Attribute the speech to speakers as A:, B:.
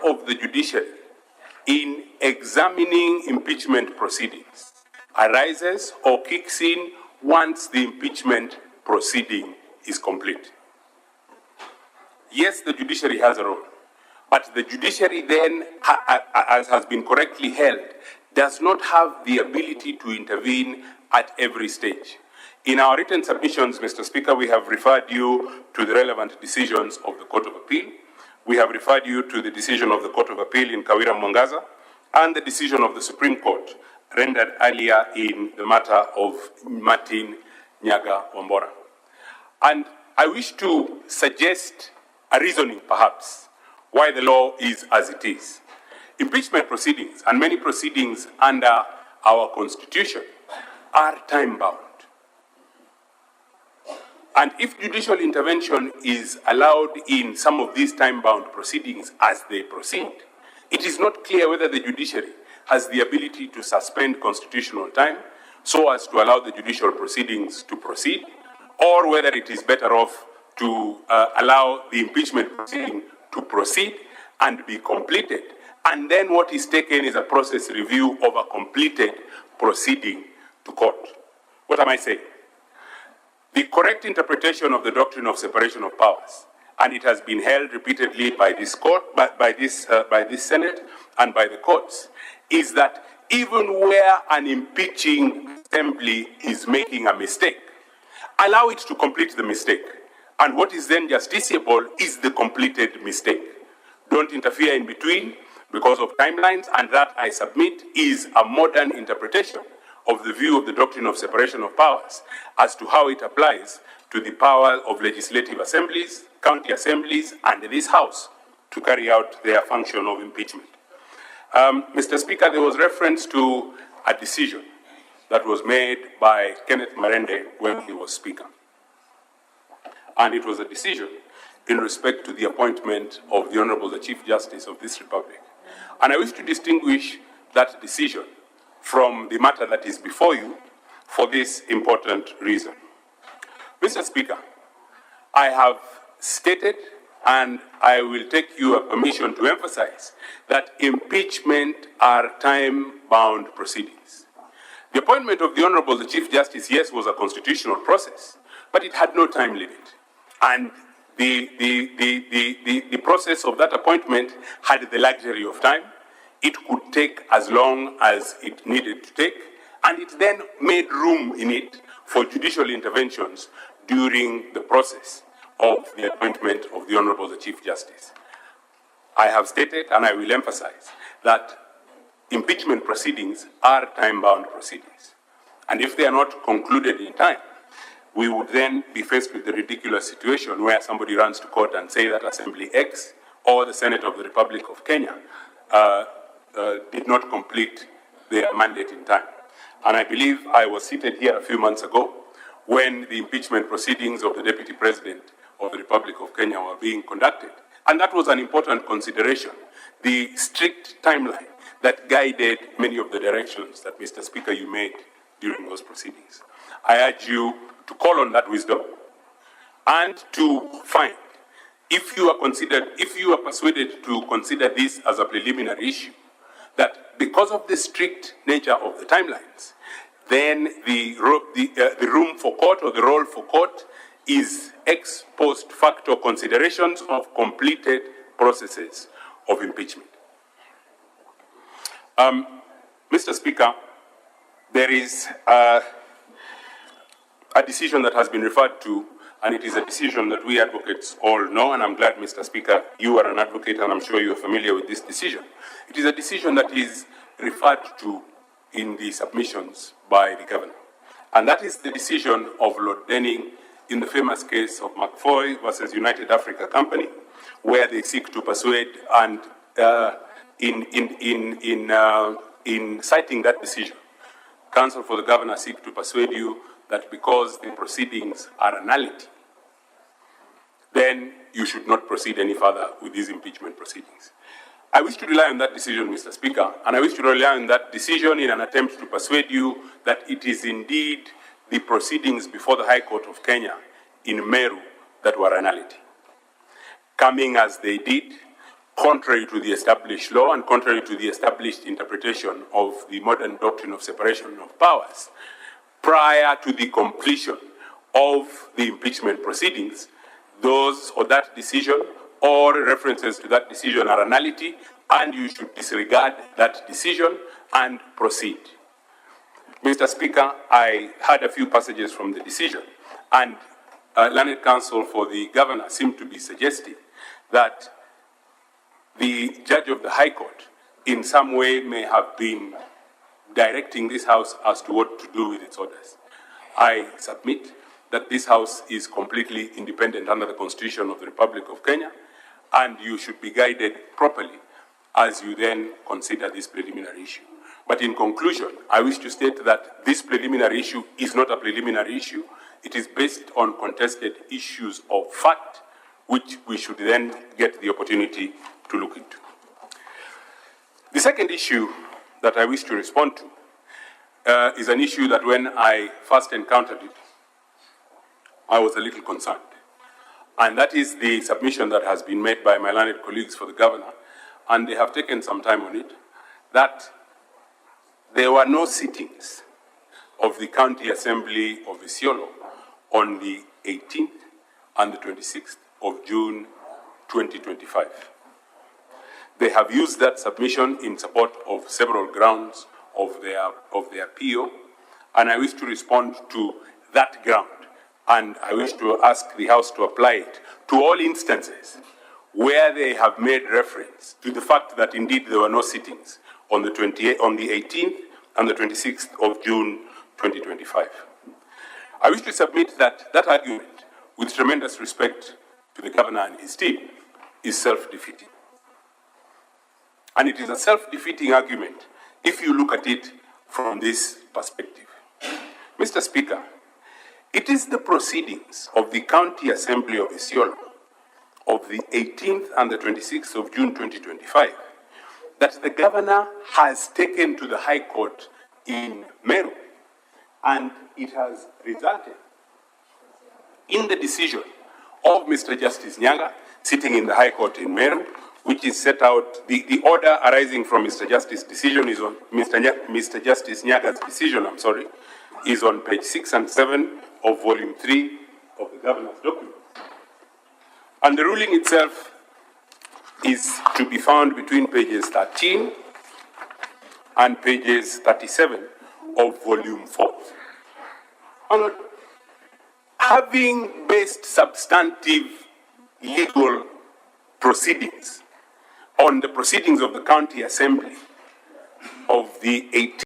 A: of the judiciary in examining impeachment proceedings arises or kicks in once the impeachment proceeding is complete. Yes, the judiciary has a role, but the judiciary then, as has been correctly held, does not have the ability to intervene at every stage. In our written submissions, Mr. Speaker, we have referred you to the relevant decisions of the Court of Appeal. We have referred you to the decision of the Court of Appeal in Kawira Mwangaza and the decision of the Supreme Court rendered earlier in the matter of Martin Nyaga Wambora. And I wish to suggest a reasoning, perhaps, why the law is as it is. Impeachment proceedings and many proceedings under our Constitution are time-bound. And if judicial intervention is allowed in some of these time-bound proceedings as they proceed, it is not clear whether the judiciary has the ability to suspend constitutional time so as to allow the judicial proceedings to proceed, or whether it is better off to allow the impeachment proceeding to proceed and be completed. And then what is taken is a process review of a completed proceeding to court. What am I saying? The correct interpretation of the doctrine of separation of powers, and it has been held repeatedly by this court, by this Senate, and by the courts, is that even where an impeaching assembly is making a mistake, allow it to complete the mistake. And what is then justiciable is the completed mistake. Don't interfere in between because of timelines, and that, I submit, is a modern interpretation of the view of the doctrine of separation of powers as to how it applies to the power of legislative assemblies, county assemblies, and this House to carry out their function of impeachment. Mr. Speaker, there was reference to a decision that was made by Kenneth Marende when he was Speaker. And it was a decision in respect to the appointment of the Honorable the Chief Justice of this Republic. And I wish to distinguish that decision from the matter that is before you for this important reason. Mr. Speaker, I have stated, and I will take your permission to emphasize, that impeachment are time-bound proceedings. The appointment of the Honorable the Chief Justice, yes, was a constitutional process, but it had no time limit. And the process of that appointment had the luxury of time. It could take as long as it needed to take, and it then made room in it for judicial interventions during the process of the appointment of the Honorable the Chief Justice. I have stated, and I will emphasize, that impeachment proceedings are time-bound proceedings. And if they are not concluded in time, we would then be faced with the ridiculous situation where somebody runs to court and say that Assembly X or the Senate of the Republic of Kenya did not complete their mandate in time. And I believe I was seated here a few months ago when the impeachment proceedings of the Deputy President of the Republic of Kenya were being conducted. And that was an important consideration, the strict timeline that guided many of the directions that, Mr. Speaker, you made during those proceedings. I urge you to call on that wisdom and to find, if you are persuaded to consider this as a preliminary issue, that because of the strict nature of the timelines, then the room for court or the role for court is ex post facto considerations of completed processes of impeachment. Mr. Speaker, there is a decision that has been referred to, and it is a decision that we advocates all know, and I'm glad, Mr. Speaker, you are an advocate, and I'm sure you are familiar with this decision. It is a decision that is referred to in the submissions by the governor, and that is the decision of Lord Denning in the famous case of McFoy versus United Africa Company, where they seek to persuade, and in citing that decision, counsel for the governor seek to persuade you that because the proceedings are a nullity, then you should not proceed any further with these impeachment proceedings. I wish to rely on that decision, Mr. Speaker, and I wish to rely on that decision in an attempt to persuade you that it is indeed the proceedings before the High Court of Kenya in Meru that were a nullity. Coming as they did contrary to the established law and contrary to the established interpretation of the modern doctrine of separation of powers, prior to the completion of the impeachment proceedings, those or that decision or references to that decision are a nullity, and you should disregard that decision and proceed. Mr. Speaker, I had a few passages from the decision, and learned counsel for the governor seemed to be suggesting that the judge of the High Court in some way may have been directing this House as to what to do with its orders. I submit that this House is completely independent under the Constitution of the Republic of Kenya, and you should be guided properly as you then consider this preliminary issue. But in conclusion, I wish to state that this preliminary issue is not a preliminary issue. It is based on contested issues of fact, which we should then get the opportunity to look into. The second issue that I wish to respond to is an issue that when I first encountered it, I was a little concerned. And that is the submission that has been made by my learned colleagues for the governor, and they have taken some time on it, that there were no sittings of the County Assembly of Isiolo on the 18th and the 26th of June 2025. They have used that submission in support of several grounds of their PO, and I wish to respond to that ground, and I wish to ask the House to apply it to all instances where they have made reference to the fact that indeed there were no sittings on the 18th and the 26th of June 2025. I wish to submit that that argument, with tremendous respect to the governor and his team, is self-defeating. And it is a self-defeating argument if you look at it from this perspective. Mr. Speaker, it is the proceedings of the County Assembly of Isiolo of the 18th and the 26th of June 2025 that the governor has taken to the High Court in Meru, and it has resulted in the decision of Mr. Justice Nyaga, sitting in the High Court in Meru, which is set out, the order arising from Mr. Justice's decision is on, Mr. Justice Nyaga's decision, is on page 6 and 7 of volume 3 of the governor's document. And the ruling itself is to be found between pages 13 and pages 37 of volume 4. And having based substantive legal proceedings on the proceedings of the County Assembly of the 18th